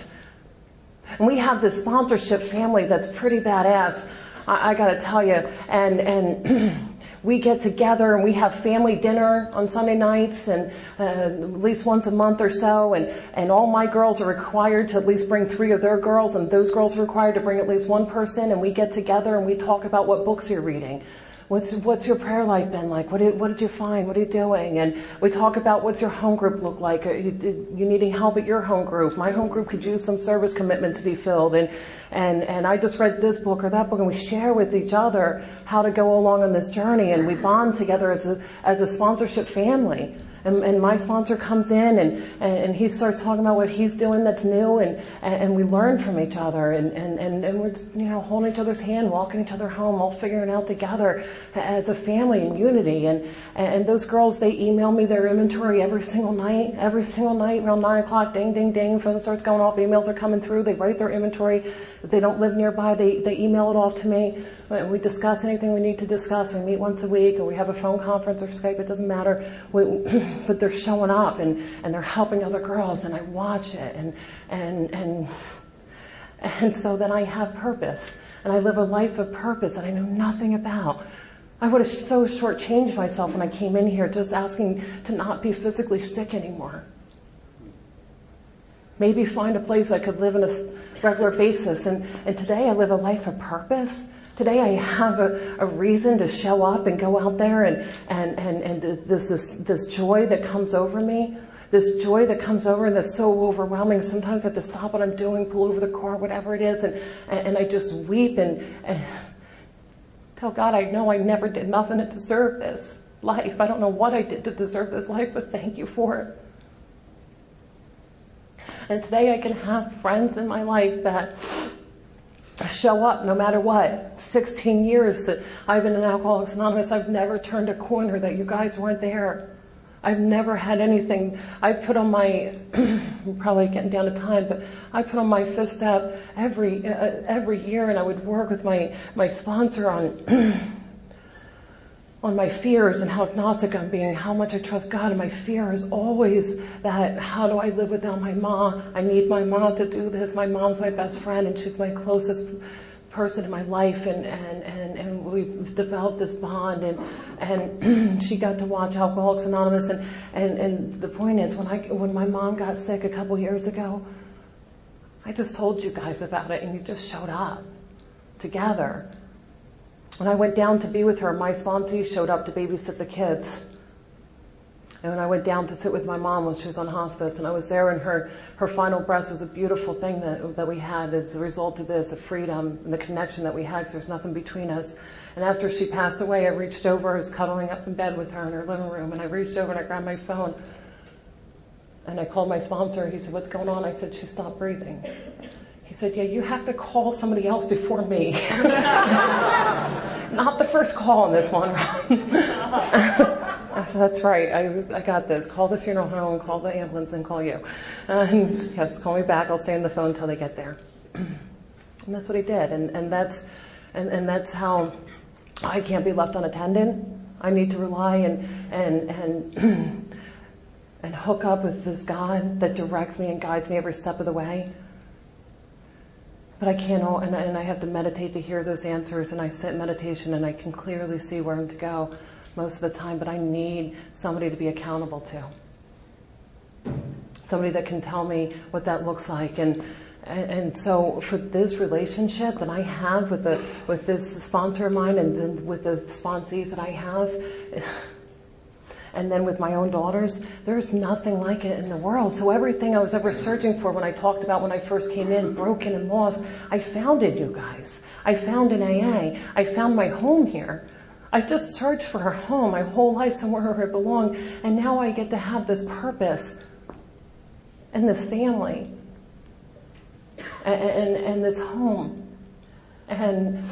And we have this sponsorship family that's pretty badass, I gotta tell you. And we get together and we have family dinner on Sunday nights and at least once a month or so. And all my girls are required to at least bring 3 of their girls, and those girls are required to bring at least one person. And we get together and we talk about what books you're reading. What's your prayer life been like? What did you find? What are you doing? And we talk about what's your home group look like? Are you needing help at your home group? My home group could use some service commitments to be filled. And I just read this book or that book, and we share with each other how to go along on this journey, and we bond together as a sponsorship family. And my sponsor comes in and he starts talking about what he's doing that's new, and we learn from each other, and we're just, holding each other's hand, walking each other home, all figuring it out together as a family in unity. And those girls, they email me their inventory every single night around 9 o'clock, ding, ding, ding, phone starts going off, emails are coming through, they write their inventory. If they don't live nearby, they email it off to me. We discuss anything we need to discuss. We meet once a week, or we have a phone conference or Skype, it doesn't matter. But they're showing up and they're helping other girls, and I watch it, and so then I have purpose, and I live a life of purpose that I know nothing about. I would have so shortchanged myself when I came in here just asking to not be physically sick anymore. Maybe find a place I could live on a regular basis, and today I live a life of purpose. Today I have a reason to show up and go out there, and this joy that comes over me. this joy that comes over and that's so overwhelming. Sometimes I have to stop what I'm doing, pull over the car, whatever it is, and I just weep and tell God, I know I never did nothing to deserve this life. I don't know what I did to deserve this life, but thank you for it. And today I can have friends in my life that show up no matter what. 16 years that I've been in Alcoholics Anonymous, I've never turned a corner that you guys weren't there. I've never had anything. I put on my, I'm probably getting down to time, but I put on my fifth step every year, and I would work with my sponsor on on my fears and how agnostic I'm being, how much I trust God. And my fear is always that, how do I live without my mom? I need my mom to do this. My mom's my best friend, and she's my closest person in my life, and we've developed this bond, and she got to watch Alcoholics Anonymous, and the point is, when my mom got sick a couple years ago, I just told you guys about it, and you just showed up together. When I went down to be with her, my sponsee showed up to babysit the kids. And when I went down to sit with my mom when she was on hospice, and I was there, and her final breath was a beautiful thing that we had as a result of this, the freedom and the connection that we had, because there's nothing between us. And after she passed away, I reached over, I was cuddling up in bed with her in her living room, and I reached over and I grabbed my phone, and I called my sponsor. He said, "What's going on?" I said, "She stopped breathing." He said, "Yeah, you have to call somebody else before me." Not the first call on this one. I said, "That's right. I got this. Call the funeral home, call the ambulance, and call you." And yes, call me back. I'll stay on the phone until they get there. And that's what he did. And that's how I can't be left unattended. I need to rely and hook up with this God that directs me and guides me every step of the way. But I can't, and I have to meditate to hear those answers, and I sit in meditation and I can clearly see where I'm to go most of the time, but I need somebody to be accountable to. Somebody that can tell me what that looks like. And so for this relationship that I have with this sponsor of mine, and then with the sponsees that I have, and then with my own daughters, there's nothing like it in the world. So everything I was ever searching for when I talked about when I first came in, broken and lost, I found in you guys. I found in AA. I found my home here. I just searched for a home my whole life, somewhere where I belong, and now I get to have this purpose and this family and this home. And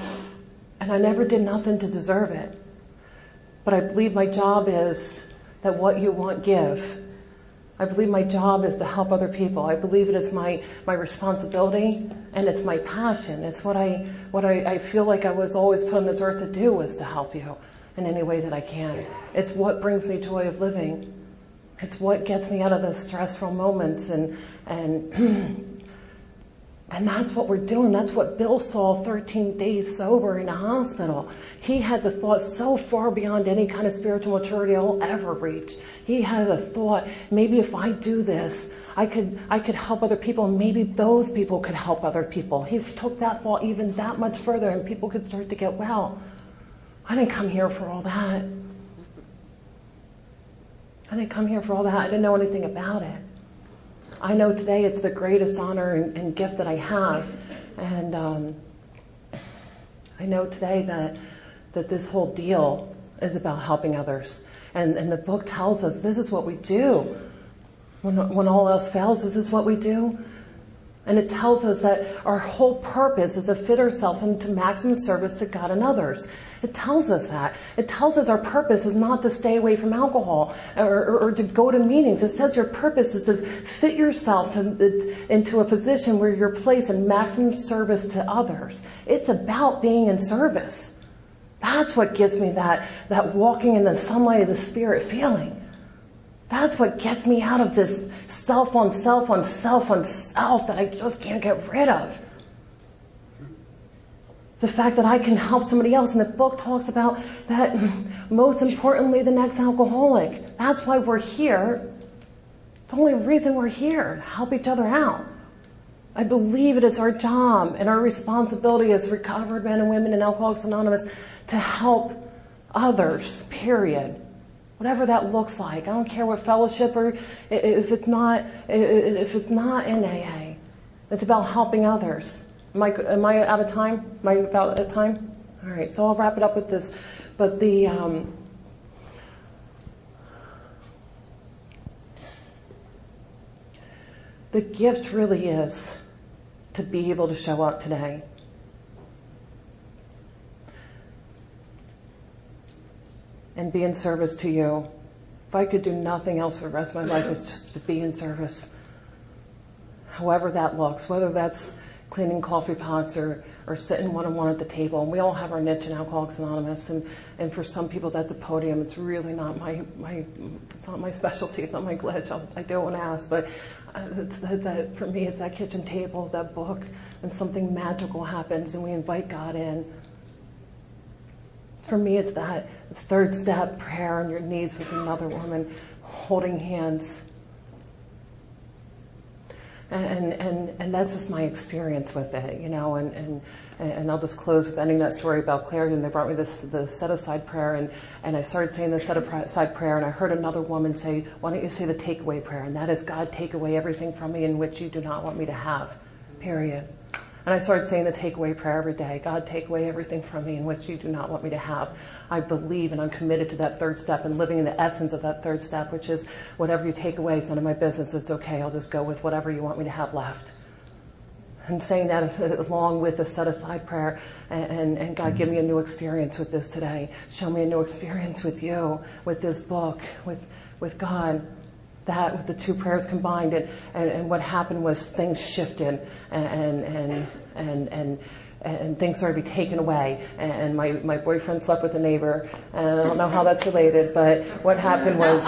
I never did nothing to deserve it. But I believe my job is that what you want, give. I believe my job is to help other people. I believe it is my responsibility, and it's my passion. It's what I feel like I was always put on this earth to do, was to help you in any way that I can. It's what brings me joy of living. It's what gets me out of those stressful moments, and that's what we're doing. That's what Bill saw 13 days sober in a hospital. He had the thought so far beyond any kind of spiritual maturity I'll ever reach. He had the thought, maybe if I do this, I could help other people, and maybe those people could help other people. He took that thought even that much further, and people could start to get well. I didn't come here for all that. I didn't come here for all that. I didn't know anything about it. I know today it's the greatest honor and gift that I have. And I know today that this whole deal is about helping others. And the book tells us this is what we do. When all else fails, this is what we do. And it tells us that our whole purpose is to fit ourselves into maximum service to God and others. It tells us that. It tells us our purpose is not to stay away from alcohol or to go to meetings. It says your purpose is to fit yourself into a position where you're placed in maximum service to others. It's about being in service. That's what gives me that walking in the sunlight of the Spirit feeling. That's what gets me out of this self on self on self on self that I just can't get rid of. The fact that I can help somebody else. And the book talks about that, most importantly, the next alcoholic. That's why we're here. It's the only reason we're here, to help each other out. I believe it is our job and our responsibility as recovered men and women in Alcoholics Anonymous to help others, period. Whatever that looks like. I don't care what fellowship or if it's not in AA. It's about helping others. Am I out of time? Am I about at time? All right, so I'll wrap it up with this. But the gift really is to be able to show up today. And be in service to you. If I could do nothing else for the rest of my life, it's just to be in service. However that looks, whether that's cleaning coffee pots or sitting one-on-one at the table. And we all have our niche in Alcoholics Anonymous. And for some people that's a podium. It's really not it's not my specialty. It's not my glitch. I do want to ask, but for me it's that kitchen table, that book, and something magical happens and we invite God in. For me, it's that third step, prayer on your knees with another woman, holding hands. And that's just my experience with it, and I'll just close with ending that story about clarity. And they brought me the set-aside prayer, and I started saying the set-aside prayer, and I heard another woman say, why don't you say the takeaway prayer? And that is, God, take away everything from me in which you do not want me to have, period. And I started saying the takeaway prayer every day. God, take away everything from me in which you do not want me to have. I believe and I'm committed to that third step and living in the essence of that third step, which is whatever you take away is none of my business. It's okay. I'll just go with whatever you want me to have left. And saying that along with the set-aside prayer, and God, give me a new experience with this today. Show me a new experience with you, with this book, with God. That with the two prayers combined, and what happened was things shifted, and things started to be taken away. And my boyfriend slept with a neighbor, and I don't know how that's related, but what happened was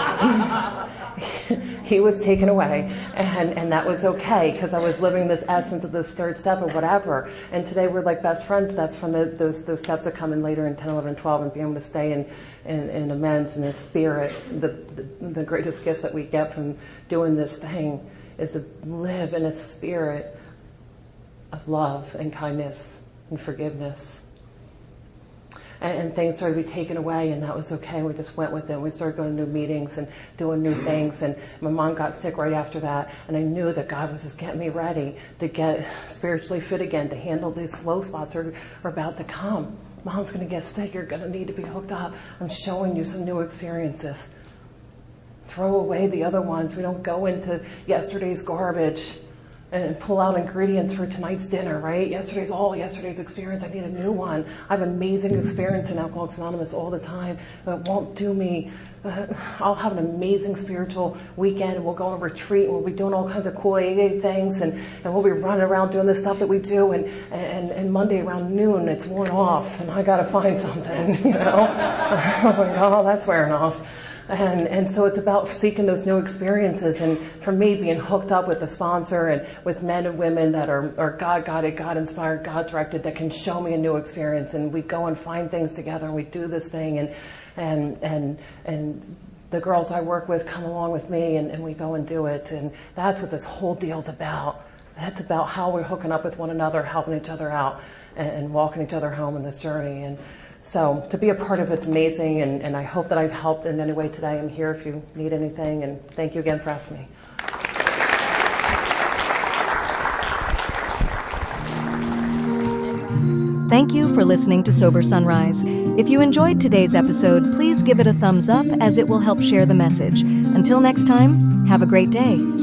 he was taken away, and that was okay because I was living this essence of this third step or whatever. And today we're like best friends. That's from those steps that come in later in 10, 11, 12, and being able to stay in amends and in spirit. The greatest gifts that we get from doing this thing is to live in a spirit of love and kindness and forgiveness. And things started to be taken away, and that was okay. We just went with it. We started going to new meetings and doing new things. And my mom got sick right after that, and I knew that God was just getting me ready to get spiritually fit again, to handle these low spots are about to come. Mom's going to get sick. You're going to need to be hooked up. I'm showing you some new experiences. Throw away the other ones. We don't go into yesterday's garbage and pull out ingredients for tonight's dinner, right? Yesterday's experience. I need a new one. I have amazing experience in Alcoholics Anonymous all the time, but it won't do me. I'll have an amazing spiritual weekend, and we'll go on a retreat, and we'll be doing all kinds of cool AA things, and we'll be running around doing the stuff that we do, and Monday around noon, it's worn off, and I gotta find something, I'm like, oh, that's wearing off. And so it's about seeking those new experiences, and for me, being hooked up with a sponsor and with men and women that are God-guided, God-inspired, God-directed, that can show me a new experience, and we go and find things together, and we do this thing, and the girls I work with come along with me, and we go and do it, and that's what this whole deal's about. That's about how we're hooking up with one another, helping each other out, and walking each other home in this journey. And so to be a part of it's amazing, and I hope that I've helped in any way today. I'm here if you need anything, and thank you again for asking me. Thank you for listening to Sober Sunrise. If you enjoyed today's episode, please give it a thumbs up as it will help share the message. Until next time, have a great day.